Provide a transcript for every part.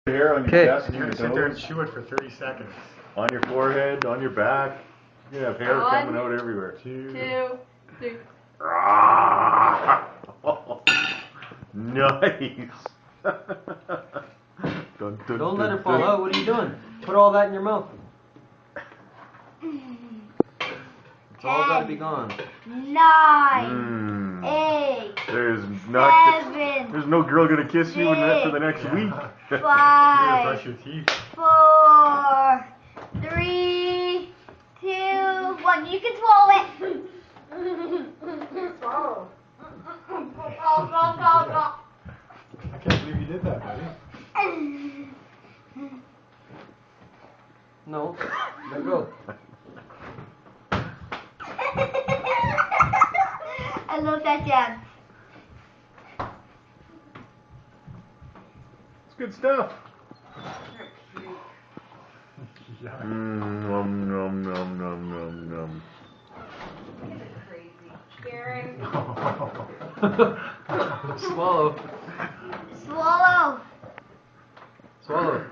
Hair on your Okay. chest And and you're your gonna sit there and nose, chew it for 30 seconds. on your forehead, on your back. You're gonna have hair One, coming out everywhere. 2, 2, 3. Nice. Don't let it fall out. What are you doing? Put all that in your mouth. It's all got to be gone. 9, 8, There's 7, there's no girl gonna kiss you for the next week. You gotta 5, brush your teeth. 4, 3, 2, 1. You can swallow it. Swallow. I can't believe you did that, buddy. No. Let go. I love that jam. It's good stuff. Yeah. Nom nom nom nom nom nom. Crazy. Garen. Swallow. Swallow. Swallow.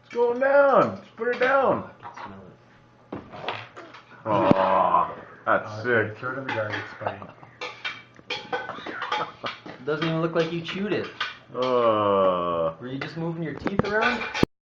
It's going down. Just put it down. Smell it. Aw, that's sick. Throw it in the garbage, buddy. Doesn't even look like you chewed it. Uh. Were you just moving your teeth around?